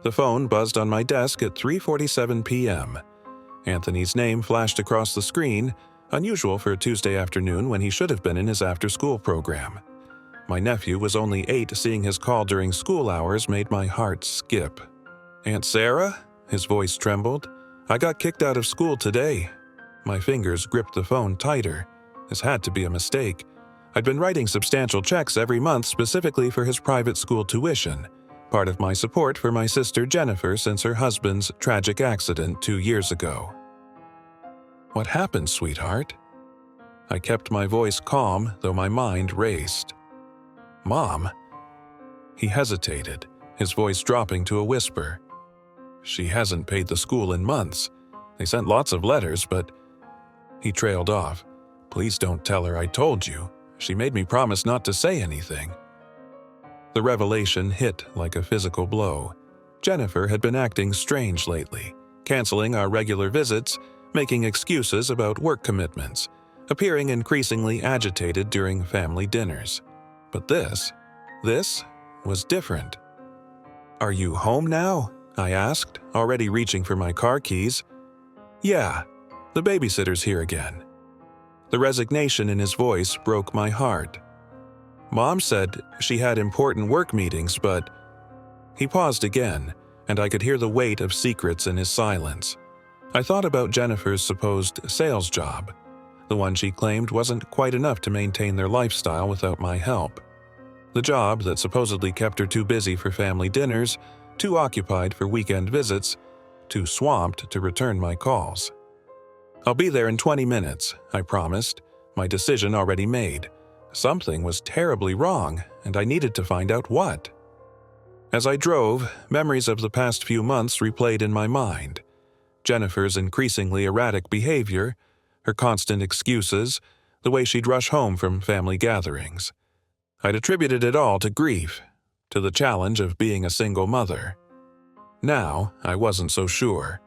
The phone buzzed on my desk at 3:47 p.m. Anthony's name flashed across the screen, unusual for a Tuesday afternoon when he should have been in his after-school program. My nephew was only 8. Seeing his call during school hours made my heart skip. "Aunt Sarah?" His voice trembled. "I got kicked out of school today." My fingers gripped the phone tighter. This had to be a mistake. I'd been writing substantial checks every month specifically for his private school tuition, part of my support for my sister Jennifer since her husband's tragic accident 2 years ago. "What happened, sweetheart?" I kept my voice calm, though my mind raced. "Mom?" He hesitated, his voice dropping to a whisper. "She hasn't paid the school in months. They sent lots of letters, but—" He trailed off. "Please don't tell her I told you. She made me promise not to say anything." The revelation hit like a physical blow. Jennifer had been acting strange lately, canceling our regular visits, making excuses about work commitments, appearing increasingly agitated during family dinners. But this was different. "Are you home now?" I asked, already reaching for my car keys. "Yeah, the babysitter's here again." The resignation in his voice broke my heart. "Mom said she had important work meetings, but—" He paused again, and I could hear the weight of secrets in his silence. I thought about Jennifer's supposed sales job, the one she claimed wasn't quite enough to maintain their lifestyle without my help. The job that supposedly kept her too busy for family dinners, too occupied for weekend visits, too swamped to return my calls. "I'll be there in 20 minutes, I promised, my decision already made. Something was terribly wrong, and I needed to find out what. As I drove, memories of the past few months replayed in my mind. Jennifer's increasingly erratic behavior, her constant excuses, the way she'd rush home from family gatherings. I'd attributed it all to grief, to the challenge of being a single mother. Now, I wasn't so sure.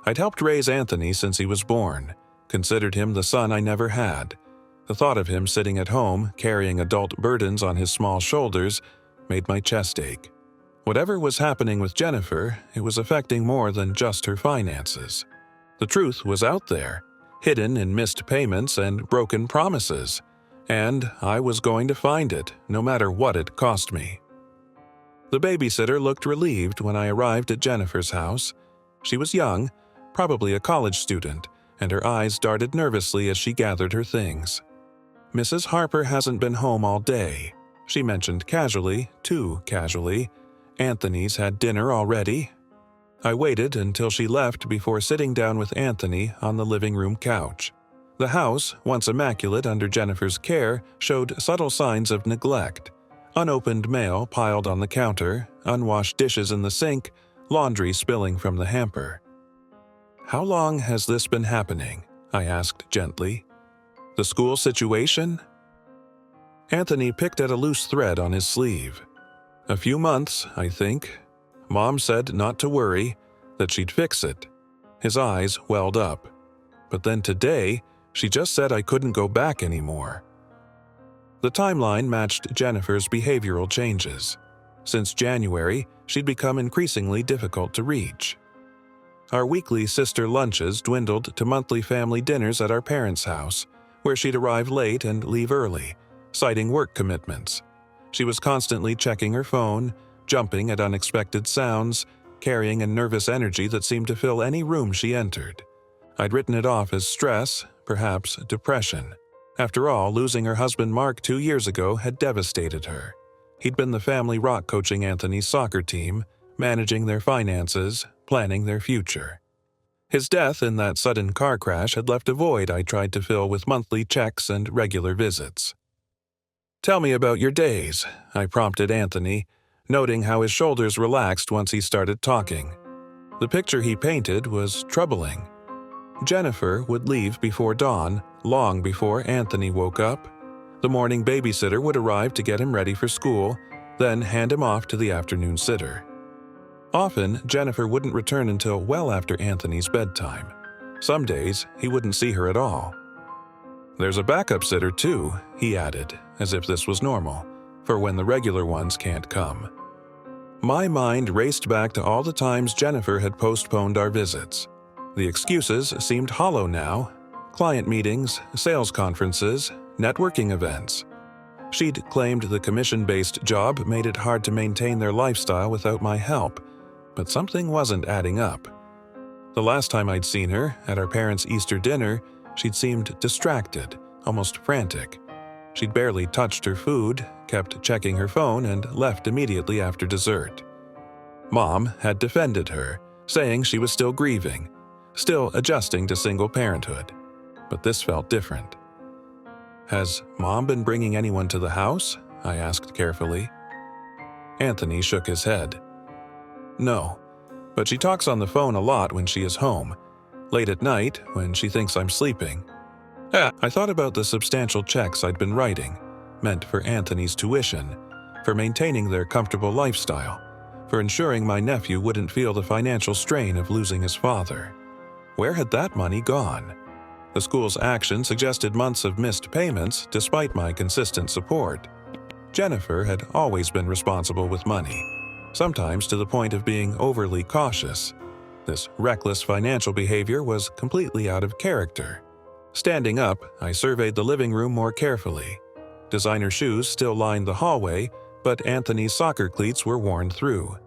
I'd helped raise Anthony since he was born, considered him the son I never had. The thought of him sitting at home, carrying adult burdens on his small shoulders, made my chest ache. Whatever was happening with Jennifer, it was affecting more than just her finances. The truth was out there, hidden in missed payments and broken promises, and I was going to find it, no matter what it cost me. The babysitter looked relieved when I arrived at Jennifer's house. She was young, probably a college student, and her eyes darted nervously as she gathered her things. "Mrs. Harper hasn't been home all day," she mentioned casually, too casually. "Anthony's had dinner already." I waited until she left before sitting down with Anthony on the living room couch. The house, once immaculate under Jennifer's care, showed subtle signs of neglect. Unopened mail piled on the counter, unwashed dishes in the sink, laundry spilling from the hamper. "How long has this been happening?" I asked gently. "The school situation?" Anthony picked at a loose thread on his sleeve. "A few months, I think. Mom said not to worry, that she'd fix it." His eyes welled up. "But then today, she just said I couldn't go back anymore." The timeline matched Jennifer's behavioral changes. Since January, she'd become increasingly difficult to reach. Our weekly sister lunches dwindled to monthly family dinners at our parents' house, where she'd arrive late and leave early, citing work commitments. She was constantly checking her phone, jumping at unexpected sounds, carrying a nervous energy that seemed to fill any room she entered. I'd written it off as stress, perhaps depression. After all, losing her husband Mark 2 years ago had devastated her. He'd been the family rock coaching Anthony's soccer team, managing their finances, planning their future. His death in that sudden car crash had left a void I tried to fill with monthly checks and regular visits. "Tell me about your days," I prompted Anthony, noting how his shoulders relaxed once he started talking. The picture he painted was troubling. Jennifer would leave before dawn, long before Anthony woke up. The morning babysitter would arrive to get him ready for school, then hand him off to the afternoon sitter. Often, Jennifer wouldn't return until well after Anthony's bedtime. Some days, he wouldn't see her at all. "There's a backup sitter too," he added, as if this was normal, for when the regular ones can't come. My mind raced back to all the times Jennifer had postponed our visits. The excuses seemed hollow now. Client meetings, sales conferences, networking events. She'd claimed the commission-based job made it hard to maintain their lifestyle without my help, but something wasn't adding up. The last time I'd seen her, at our parents' Easter dinner, she'd seemed distracted, almost frantic. She'd barely touched her food, kept checking her phone, and left immediately after dessert. Mom had defended her, saying she was still grieving, still adjusting to single parenthood. But this felt different. "Has Mom been bringing anyone to the house?" I asked carefully. Anthony shook his head. "No, but she talks on the phone a lot when she is home, late at night when she thinks I'm sleeping." I thought about the substantial checks I'd been writing, meant for Anthony's tuition, for maintaining their comfortable lifestyle, for ensuring my nephew wouldn't feel the financial strain of losing his father. Where had that money gone? The school's action suggested months of missed payments despite my consistent support. Jennifer had always been responsible with money, sometimes to the point of being overly cautious. This reckless financial behavior was completely out of character. Standing up, I surveyed the living room more carefully. Designer shoes still lined the hallway, but Anthony's soccer cleats were worn through.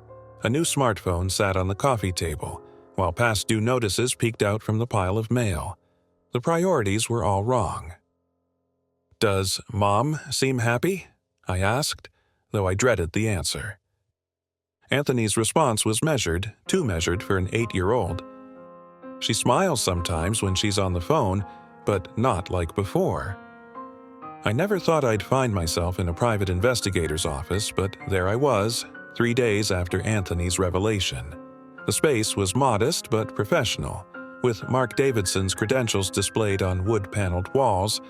A new smartphone sat on the coffee table, while past due notices peeked out from the pile of mail. The priorities were all wrong. "Does Mom seem happy?" I asked, though I dreaded the answer. Anthony's response was measured, too measured for an 8-year-old. "She smiles sometimes when she's on the phone, but not like before." I never thought I'd find myself in a private investigator's office, but there I was, 3 days after Anthony's revelation. The space was modest but professional, with Mark Davidson's credentials displayed on wood-paneled walls.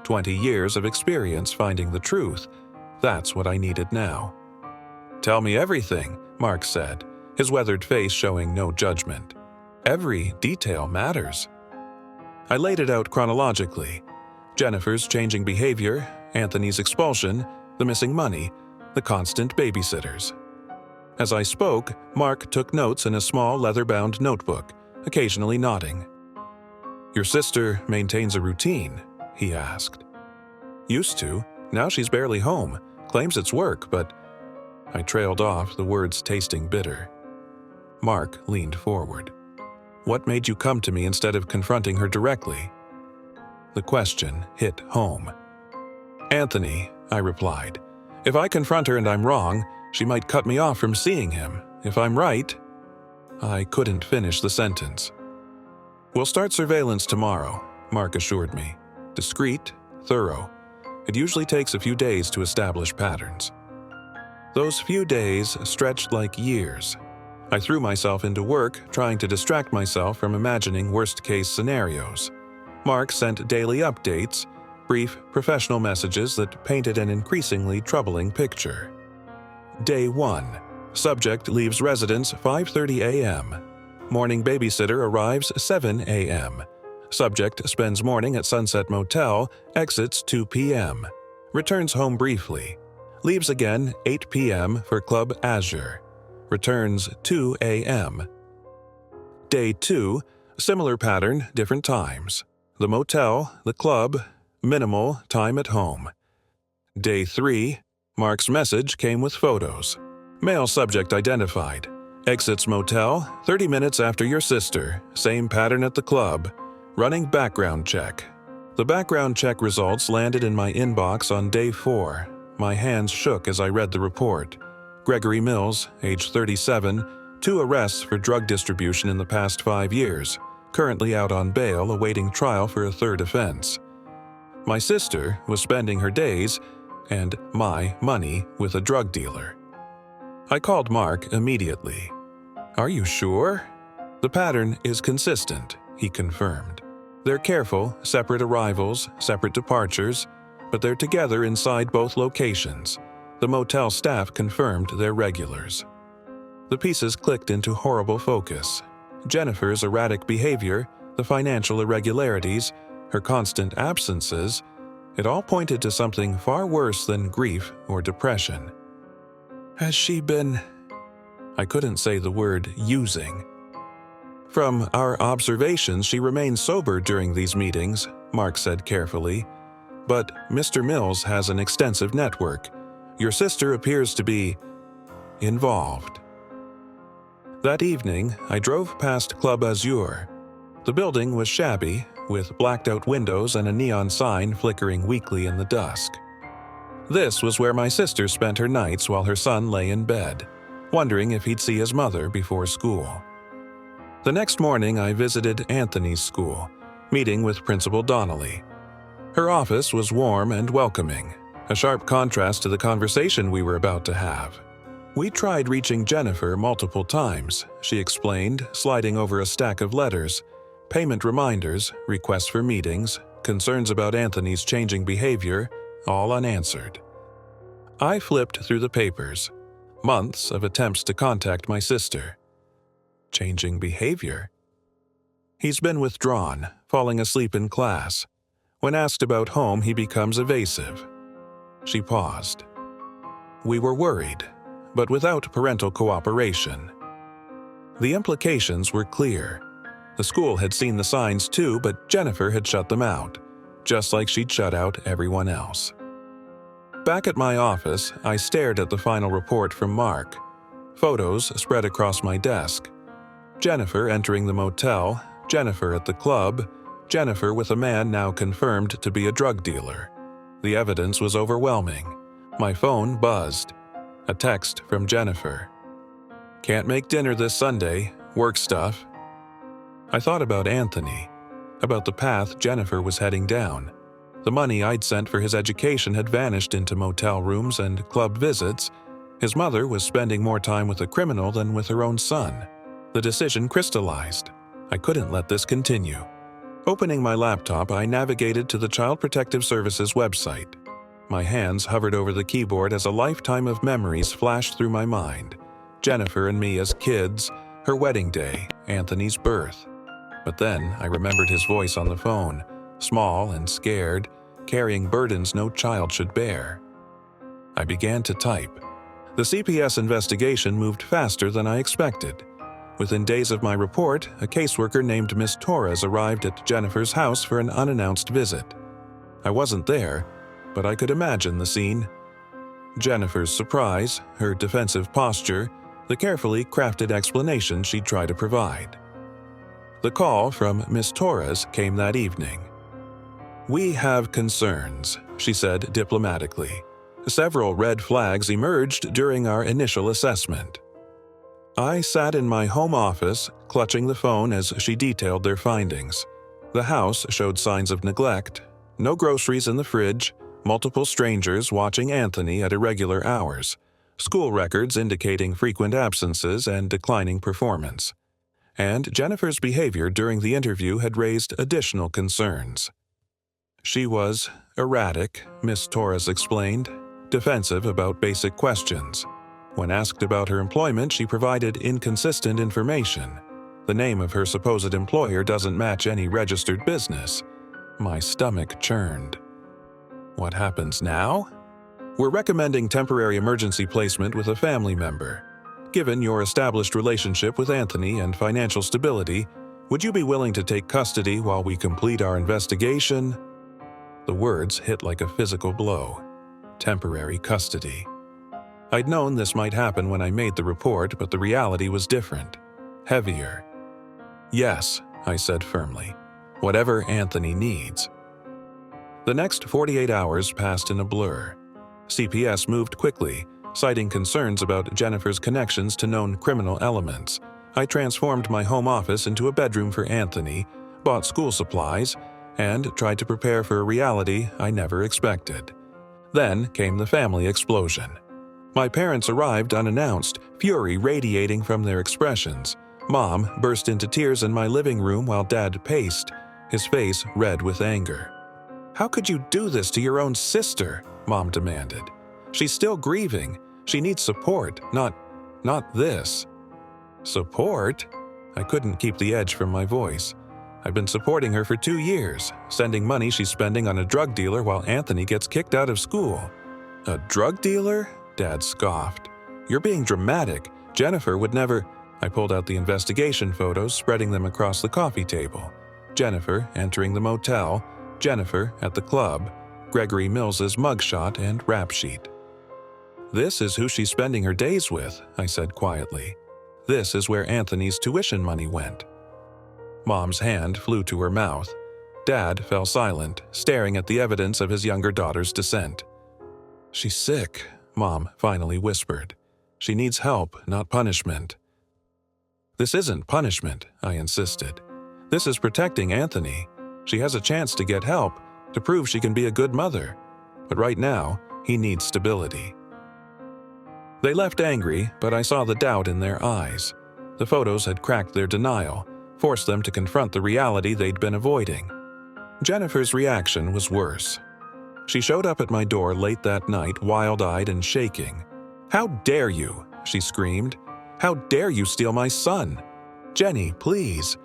20 years of experience finding the truth. That's what I needed now. "Tell me everything," Mark said, his weathered face showing no judgment. "Every detail matters." I laid it out chronologically. Jennifer's changing behavior, Anthony's expulsion, the missing money, the constant babysitters. As I spoke, Mark took notes in a small leather-bound notebook, occasionally nodding. "Your sister maintains a routine?" he asked. "Used to. Now she's barely home. Claims it's work, but—" I trailed off, the words tasting bitter. Mark leaned forward. "What made you come to me instead of confronting her directly?" The question hit home. "Anthony," I replied. "If I confront her and I'm wrong, she might cut me off from seeing him. If I'm right—" I couldn't finish the sentence. "We'll start surveillance tomorrow," Mark assured me. Discreet, thorough. It usually takes a few days to establish patterns. Those few days stretched like years. I threw myself into work, trying to distract myself from imagining worst-case scenarios. Mark sent daily updates, brief professional messages that painted an increasingly troubling picture. Day 1. Subject leaves residence 5:30 a.m. Morning babysitter arrives 7 a.m. Subject spends morning at Sunset Motel, exits 2 p.m. Returns home briefly. Leaves again 8 p.m. for Club Azure. Returns 2 a.m. Day 2. Similar pattern, different times. The motel, the club, minimal time at home. Day 3. Mark's message came with photos. Male subject identified. Exits motel 30 minutes after your sister. Same pattern at the club. Running background check. The background check results landed in my inbox on day 4. My hands shook as I read the report. Gregory Mills, age 37, 2 arrests for drug distribution in the past 5 years. Currently out on bail awaiting trial for a 3rd offense. My sister was spending her days and my money with a drug dealer. I called Mark immediately. "Are you sure?" "The pattern is consistent," he confirmed. "They're careful, separate arrivals, separate departures, but they're together inside both locations. The motel staff confirmed they're regulars." The pieces clicked into horrible focus. Jennifer's erratic behavior, the financial irregularities, her constant absences, it all pointed to something far worse than grief or depression. "Has she been—" I couldn't say the word using. From our observations, she remains sober during these meetings, Mark said carefully. But Mr. Mills has an extensive network. Your sister appears to be involved. That evening, I drove past Club Azure. The building was shabby, with blacked-out windows and a neon sign flickering weakly in the dusk. This was where my sister spent her nights while her son lay in bed, wondering if he'd see his mother before school. The next morning, I visited Anthony's school, meeting with Principal Donnelly. Her office was warm and welcoming, a sharp contrast to the conversation we were about to have. We tried reaching Jennifer multiple times, she explained, sliding over a stack of letters, payment reminders, requests for meetings, concerns about Anthony's changing behavior, all unanswered. I flipped through the papers. Months of attempts to contact my sister. Changing behavior? He's been withdrawn, falling asleep in class. When asked about home, he becomes evasive. She paused. We were worried, but without parental cooperation. The implications were clear. The school had seen the signs too, but Jennifer had shut them out, just like she'd shut out everyone else. Back at my office, I stared at the final report from Mark. Photos spread across my desk. Jennifer entering the motel, Jennifer at the club, Jennifer with a man now confirmed to be a drug dealer. The evidence was overwhelming. My phone buzzed. A text from Jennifer. Can't make dinner this Sunday. Work stuff. I thought about Anthony, about the path Jennifer was heading down. The money I'd sent for his education had vanished into motel rooms and club visits. His mother was spending more time with a criminal than with her own son. The decision crystallized. I couldn't let this continue. Opening my laptop, I navigated to the Child Protective Services website. My hands hovered over the keyboard as a lifetime of memories flashed through my mind. Jennifer and me as kids, her wedding day, Anthony's birth. But then I remembered his voice on the phone, small and scared, carrying burdens no child should bear. I began to type. The CPS investigation moved faster than I expected. Within days of my report, a caseworker named Miss Torres arrived at Jennifer's house for an unannounced visit. I wasn't there, but I could imagine the scene. Jennifer's surprise, her defensive posture, the carefully crafted explanation she'd try to provide. The call from Miss Torres came that evening. We have concerns, she said diplomatically. Several red flags emerged during our initial assessment. I sat in my home office, clutching the phone as she detailed their findings. The house showed signs of neglect, no groceries in the fridge, multiple strangers watching Anthony at irregular hours, school records indicating frequent absences and declining performance. And Jennifer's behavior during the interview had raised additional concerns. She was erratic, Miss Torres explained, defensive about basic questions. When asked about her employment, she provided inconsistent information. The name of her supposed employer doesn't match any registered business. My stomach churned. What happens now? We're recommending temporary emergency placement with a family member. Given your established relationship with Anthony and financial stability, would you be willing to take custody while we complete our investigation? The words hit like a physical blow. Temporary custody. I'd known this might happen when I made the report, but the reality was different. Heavier. Yes, I said firmly. Whatever Anthony needs. The next 48 hours passed in a blur. CPS moved quickly, citing concerns about Jennifer's connections to known criminal elements. I transformed my home office into a bedroom for Anthony, bought school supplies, and tried to prepare for a reality I never expected. Then came the family explosion. My parents arrived unannounced, fury radiating from their expressions. Mom burst into tears in my living room while Dad paced, his face red with anger. How could you do this to your own sister? Mom demanded. She's still grieving. She needs support, not this. Support? I couldn't keep the edge from my voice. I've been supporting her for 2 years, sending money she's spending on a drug dealer while Anthony gets kicked out of school. A drug dealer? Dad scoffed. You're being dramatic. Jennifer would never. I pulled out the investigation photos, spreading them across the coffee table. Jennifer entering the motel, Jennifer at the club, Gregory Mills's mugshot and rap sheet. "This is who she's spending her days with," I said quietly. "This is where Anthony's tuition money went." Mom's hand flew to her mouth. Dad fell silent, staring at the evidence of his younger daughter's descent. "She's sick," Mom finally whispered. "She needs help, not punishment." "This isn't punishment," I insisted. "This is protecting Anthony. She has a chance to get help, to prove she can be a good mother. But right now, he needs stability." They left angry, but I saw the doubt in their eyes. The photos had cracked their denial, forced them to confront the reality they'd been avoiding. Jennifer's reaction was worse. She showed up at my door late that night, wild-eyed and shaking. "How dare you?" she screamed. "How dare you steal my son? Jenny, please.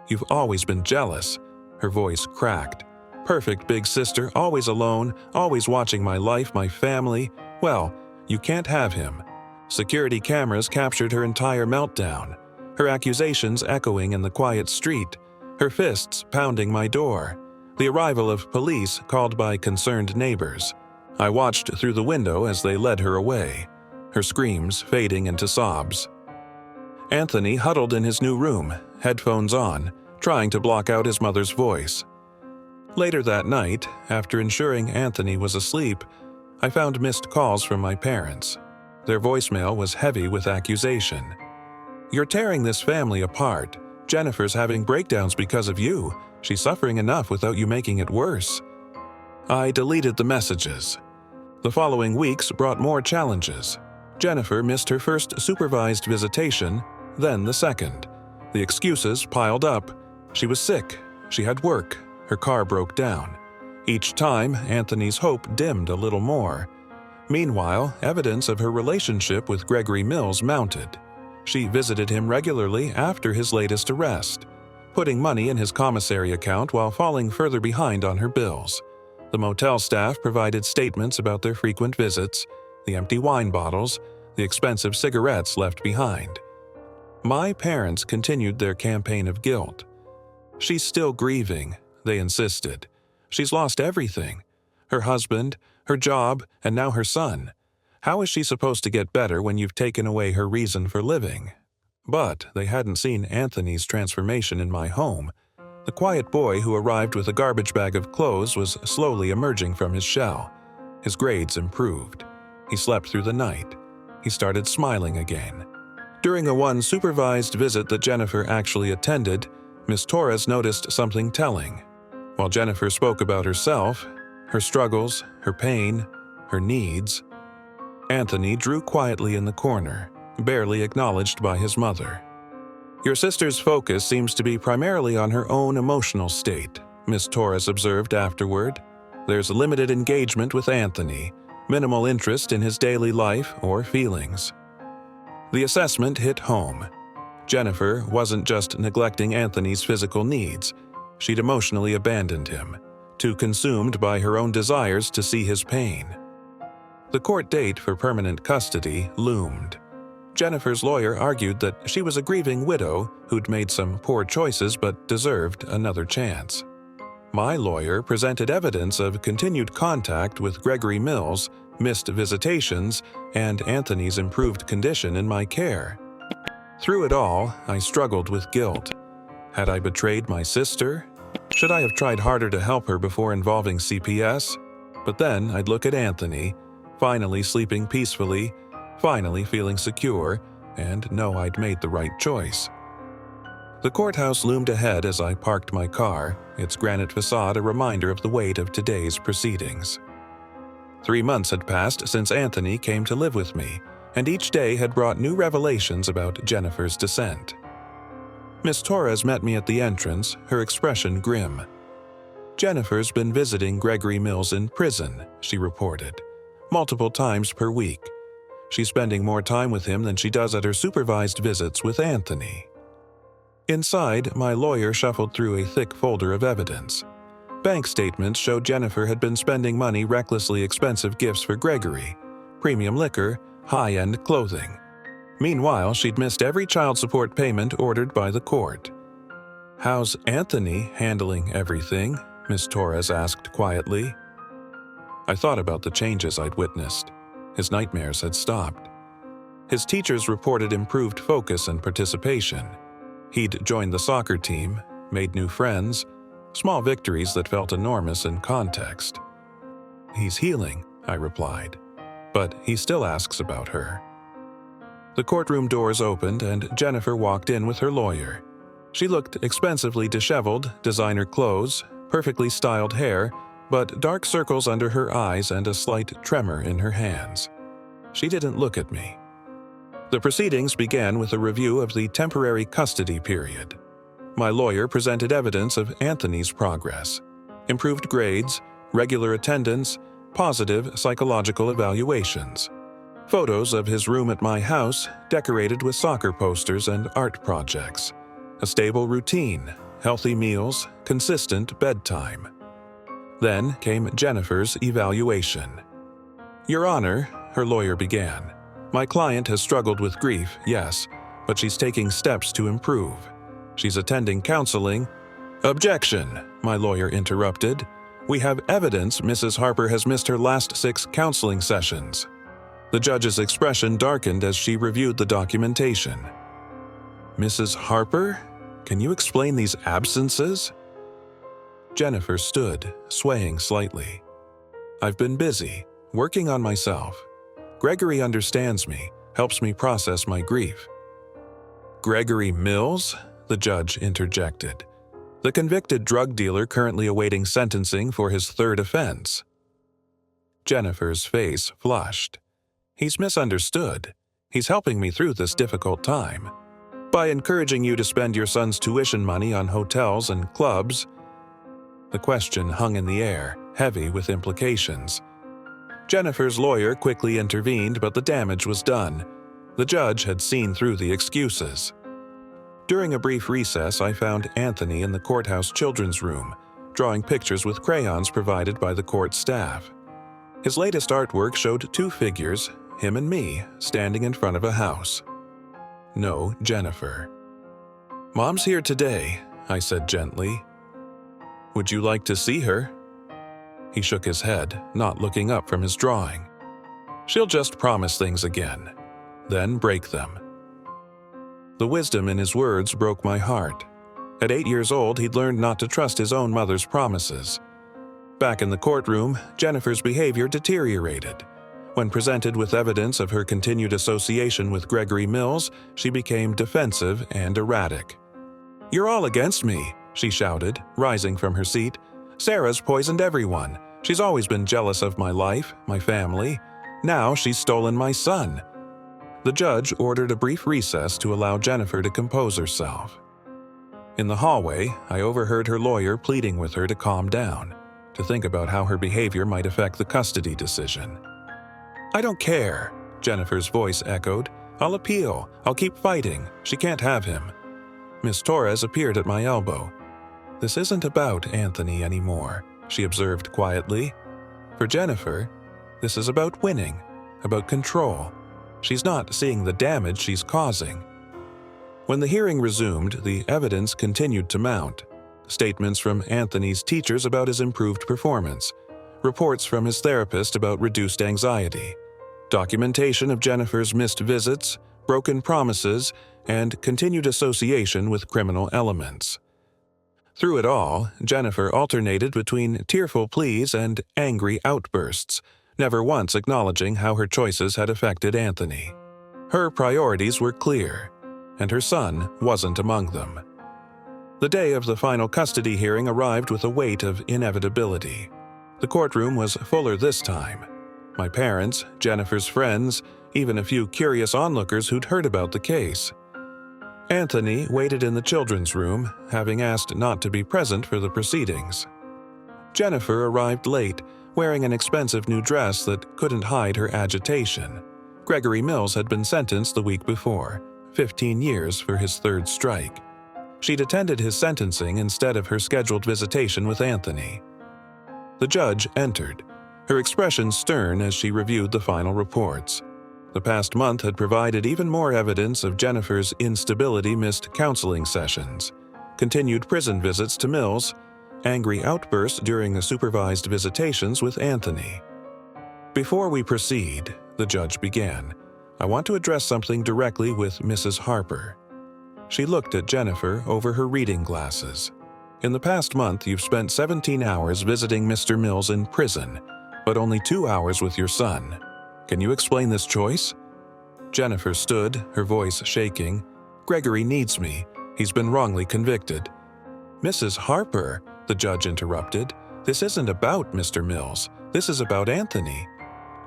You've always been jealous." Her voice cracked. "Perfect big sister, always alone, always watching my life, my family. Well, you can't have him." Security cameras captured her entire meltdown, her accusations echoing in the quiet street, her fists pounding my door, the arrival of police called by concerned neighbors. I watched through the window as they led her away, her screams fading into sobs. Anthony huddled in his new room, headphones on, trying to block out his mother's voice. Later that night, after ensuring Anthony was asleep, I found missed calls from my parents. Their voicemail was heavy with accusation. "You're tearing this family apart. Jennifer's having breakdowns because of you. She's suffering enough without you making it worse." I deleted the messages. The following weeks brought more challenges. Jennifer missed her first supervised visitation, then the second. The excuses piled up. She was sick. She had work. Her car broke down. Each time, Anthony's hope dimmed a little more. Meanwhile, evidence of her relationship with Gregory Mills mounted. She visited him regularly after his latest arrest, putting money in his commissary account while falling further behind on her bills. The motel staff provided statements about their frequent visits, the empty wine bottles, the expensive cigarettes left behind. My parents continued their campaign of guilt. "She's still grieving," they insisted. "She's lost everything. Her husband, her job, and now her son. How is she supposed to get better when you've taken away her reason for living?" But they hadn't seen Anthony's transformation in my home. The quiet boy who arrived with a garbage bag of clothes was slowly emerging from his shell. His grades improved. He slept through the night. He started smiling again. During a one-supervised visit that Jennifer actually attended, Miss Torres noticed something telling. While Jennifer spoke about herself, her struggles, her pain, her needs, Anthony drew quietly in the corner, barely acknowledged by his mother. "Your sister's focus seems to be primarily on her own emotional state," Miss Torres observed afterward. "There's limited engagement with Anthony, minimal interest in his daily life or feelings." The assessment hit home. Jennifer wasn't just neglecting Anthony's physical needs. She'd emotionally abandoned him, too consumed by her own desires to see his pain. The court date for permanent custody loomed. Jennifer's lawyer argued that she was a grieving widow who'd made some poor choices but deserved another chance. My lawyer presented evidence of continued contact with Gregory Mills, missed visitations, and Anthony's improved condition in my care. Through it all, I struggled with guilt. Had I betrayed my sister? Should I have tried harder to help her before involving CPS? But then I'd look at Anthony, finally sleeping peacefully, finally feeling secure, and know I'd made the right choice. The courthouse loomed ahead as I parked my car, its granite facade a reminder of the weight of today's proceedings. 3 months had passed since Anthony came to live with me, and each day had brought new revelations about Jennifer's descent. Miss Torres met me at the entrance, her expression grim. "Jennifer's been visiting Gregory Mills in prison," she reported, "multiple times per week. She's spending more time with him than she does at her supervised visits with Anthony." Inside, my lawyer shuffled through a thick folder of evidence. Bank statements showed Jennifer had been spending money recklessly expensive gifts for Gregory, premium liquor, high-end clothing. Meanwhile, she'd missed every child support payment ordered by the court. "How's Anthony handling everything?" Miss Torres asked quietly. I thought about the changes I'd witnessed. His nightmares had stopped. His teachers reported improved focus and participation. He'd joined the soccer team, made new friends, small victories that felt enormous in context. "He's healing," I replied, "but he still asks about her." The courtroom doors opened and Jennifer walked in with her lawyer. She looked expensively disheveled, designer clothes, perfectly styled hair, but dark circles under her eyes and a slight tremor in her hands. She didn't look at me. The proceedings began with a review of the temporary custody period. My lawyer presented evidence of Anthony's progress: improved grades, regular attendance, positive psychological evaluations. Photos of his room at my house, decorated with soccer posters and art projects. A stable routine, healthy meals, consistent bedtime. Then came Jennifer's evaluation. "Your Honor," her lawyer began, "my client has struggled with grief, yes, but she's taking steps to improve. She's attending counseling." "Objection," my lawyer interrupted. "We have evidence Mrs. Harper has missed her last 6 counseling sessions." The judge's expression darkened as she reviewed the documentation. "Mrs. Harper? Can you explain these absences?" Jennifer stood, swaying slightly. "I've been busy, working on myself. Gregory understands me, helps me process my grief." "Gregory Mills?" the judge interjected. "The convicted drug dealer currently awaiting sentencing for his 3rd offense." Jennifer's face flushed. "He's misunderstood. He's helping me through this difficult time. By encouraging you to spend your son's tuition money on hotels and clubs." The question hung in the air, heavy with implications. Jennifer's lawyer quickly intervened, but the damage was done. The judge had seen through the excuses. During a brief recess, I found Anthony in the courthouse children's room, drawing pictures with crayons provided by the court staff. His latest artwork showed 2 figures, him and me, standing in front of a house. No Jennifer. "Mom's here today," I said gently. "Would you like to see her?" He shook his head, not looking up from his drawing. "She'll just promise things again, then break them." The wisdom in his words broke my heart. At 8 years old, he'd learned not to trust his own mother's promises. Back in the courtroom, Jennifer's behavior deteriorated. When presented with evidence of her continued association with Gregory Mills, she became defensive and erratic. "You're all against me," she shouted, rising from her seat. "Sarah's poisoned everyone. She's always been jealous of my life, my family. Now she's stolen my son." The judge ordered a brief recess to allow Jennifer to compose herself. In the hallway, I overheard her lawyer pleading with her to calm down, to think about how her behavior might affect the custody decision. "I don't care," Jennifer's voice echoed. "I'll appeal. I'll keep fighting. She can't have him." Miss Torres appeared at my elbow. "This isn't about Anthony anymore," she observed quietly. "For Jennifer, this is about winning, about control. She's not seeing the damage she's causing." When the hearing resumed, the evidence continued to mount. Statements from Anthony's teachers about his improved performance, reports from his therapist about reduced anxiety, documentation of Jennifer's missed visits, broken promises, and continued association with criminal elements. Through it all, Jennifer alternated between tearful pleas and angry outbursts, never once acknowledging how her choices had affected Anthony. Her priorities were clear, and her son wasn't among them. The day of the final custody hearing arrived with a weight of inevitability. The courtroom was fuller this time. My parents, Jennifer's friends, even a few curious onlookers who'd heard about the case. Anthony waited in the children's room, having asked not to be present for the proceedings. Jennifer arrived late, wearing an expensive new dress that couldn't hide her agitation. Gregory Mills had been sentenced the week before, 15 years for his 3rd strike. She'd attended his sentencing instead of her scheduled visitation with Anthony. The judge entered, her expression stern as she reviewed the final reports. The past month had provided even more evidence of Jennifer's instability, missed counseling sessions, continued prison visits to Mills, angry outbursts during the supervised visitations with Anthony. Before we proceed, the judge began, I want to address something directly with Mrs. Harper. She looked at Jennifer over her reading glasses. In the past month, you've spent 17 hours visiting Mr. Mills in prison, but only 2 hours with your son. Can you explain this choice? Jennifer stood, her voice shaking. Gregory needs me. He's been wrongly convicted. Mrs. Harper, the judge interrupted, this isn't about Mr. Mills. This is about Anthony.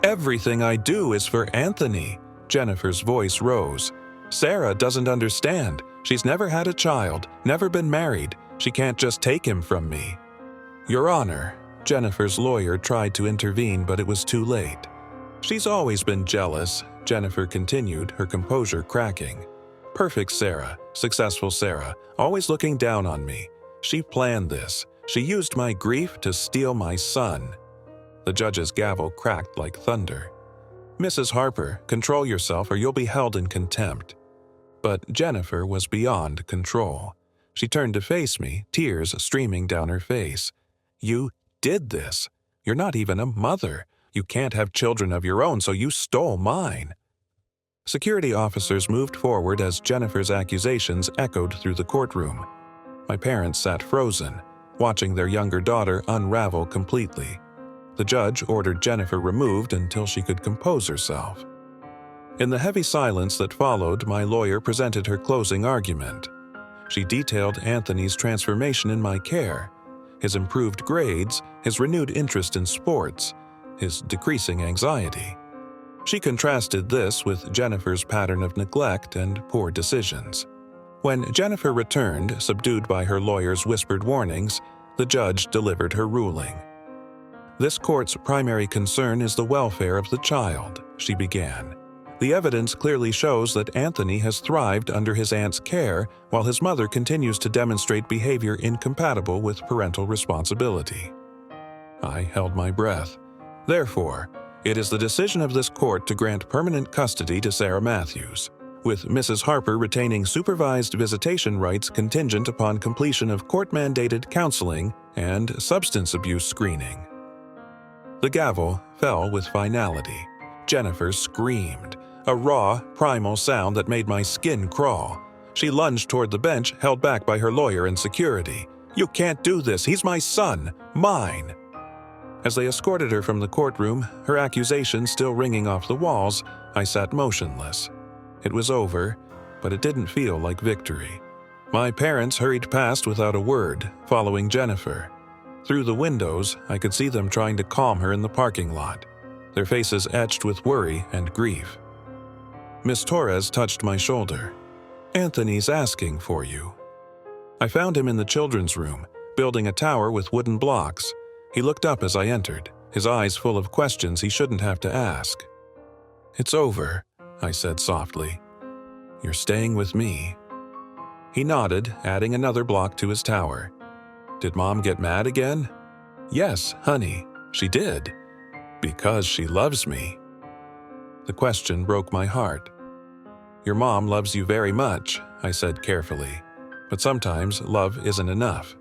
Everything I do is for Anthony. Jennifer's voice rose. Sarah doesn't understand. She's never had a child, never been married. She can't just take him from me. Your Honor, Jennifer's lawyer tried to intervene, but it was too late. She's always been jealous, Jennifer continued, her composure cracking. Perfect Sarah, successful Sarah, always looking down on me. She planned this. She used my grief to steal my son. The judge's gavel cracked like thunder. Mrs. Harper, control yourself or you'll be held in contempt. But Jennifer was beyond control. She turned to face me, tears streaming down her face. You did this. You're not even a mother. You can't have children of your own, so you stole mine. Security officers moved forward as Jennifer's accusations echoed through the courtroom. My parents sat frozen, watching their younger daughter unravel completely. The judge ordered Jennifer removed until she could compose herself. In the heavy silence that followed, my lawyer presented her closing argument. She detailed Anthony's transformation in my care, his improved grades, his renewed interest in sports, his decreasing anxiety. She contrasted this with Jennifer's pattern of neglect and poor decisions. When Jennifer returned, subdued by her lawyer's whispered warnings, the judge delivered her ruling. This court's primary concern is the welfare of the child, she began. The evidence clearly shows that Anthony has thrived under his aunt's care, while his mother continues to demonstrate behavior incompatible with parental responsibility. I held my breath. Therefore, it is the decision of this court to grant permanent custody to Sarah Matthews, with Mrs. Harper retaining supervised visitation rights contingent upon completion of court-mandated counseling and substance abuse screening. The gavel fell with finality. Jennifer screamed, a raw, primal sound that made my skin crawl. She lunged toward the bench, held back by her lawyer and security. You can't do this. He's my son. Mine. As they escorted her from the courtroom, her accusations still ringing off the walls, I sat motionless. It was over, but it didn't feel like victory. My parents hurried past without a word, following Jennifer. Through the windows, I could see them trying to calm her in the parking lot, their faces etched with worry and grief. Miss Torres touched my shoulder. Anthony's asking for you. I found him in the children's room, building a tower with wooden blocks. He looked up as I entered, his eyes full of questions he shouldn't have to ask. It's over, I said softly. You're staying with me. He nodded, adding another block to his tower. Did Mom get mad again? Yes, honey, she did. Because she loves me. The question broke my heart. Your mom loves you very much, I said carefully. But sometimes love isn't enough.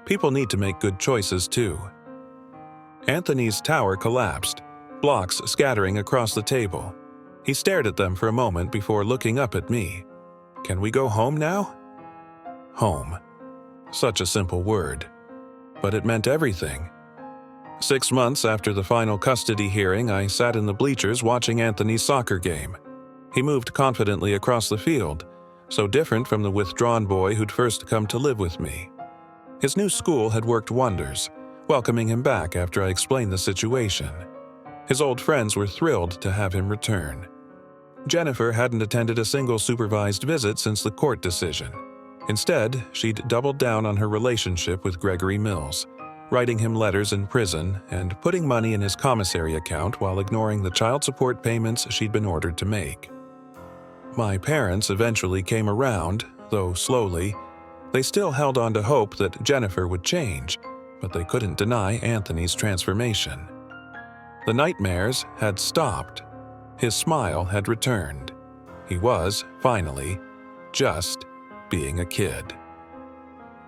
People need to make good choices too. Anthony's tower collapsed, blocks scattering across the table. He stared at them for a moment before looking up at me. Can we go home now? Home. Such a simple word. But it meant everything. 6 months after the final custody hearing, I sat in the bleachers watching Anthony's soccer game. He moved confidently across the field, so different from the withdrawn boy who'd first come to live with me. His new school had worked wonders, welcoming him back after I explained the situation. His old friends were thrilled to have him return. Jennifer hadn't attended a single supervised visit since the court decision. Instead, she'd doubled down on her relationship with Gregory Mills, writing him letters in prison and putting money in his commissary account while ignoring the child support payments she'd been ordered to make. My parents eventually came around, though slowly. They still held on to hope that Jennifer would change, but they couldn't deny Anthony's transformation. The nightmares had stopped. His smile had returned. He was, finally, just being a kid.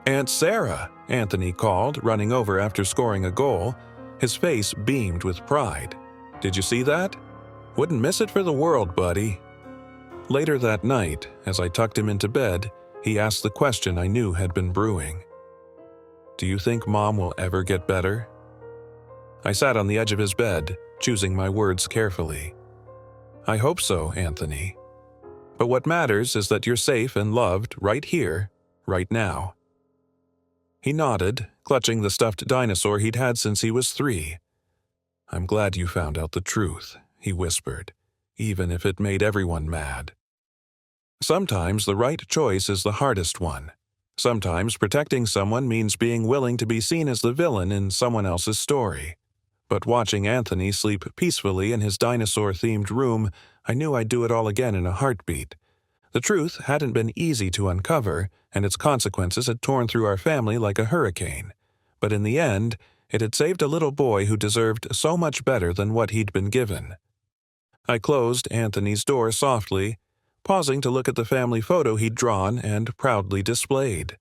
"Aunt Sarah," Anthony called, running over after scoring a goal. His face beamed with pride. "Did you see that? Wouldn't miss it for the world, buddy." Later that night, as I tucked him into bed, he asked the question I knew had been brewing. "Do you think Mom will ever get better?" I sat on the edge of his bed, choosing my words carefully. "I hope so, Anthony. But what matters is that you're safe and loved right here, right now." He nodded, clutching the stuffed dinosaur he'd had since he was 3. "I'm glad you found out the truth," he whispered, "even if it made everyone mad." Sometimes the right choice is the hardest one. Sometimes protecting someone means being willing to be seen as the villain in someone else's story. But watching Anthony sleep peacefully in his dinosaur-themed room, I knew I'd do it all again in a heartbeat. The truth hadn't been easy to uncover, and its consequences had torn through our family like a hurricane. But in the end, it had saved a little boy who deserved so much better than what he'd been given. I closed Anthony's door softly, pausing to look at the family photo he'd drawn and proudly displayed.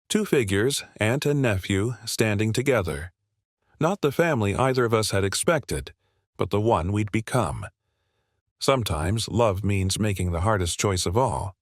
2 figures, aunt and nephew, standing together. Not the family either of us had expected, but the one we'd become. Sometimes love means making the hardest choice of all.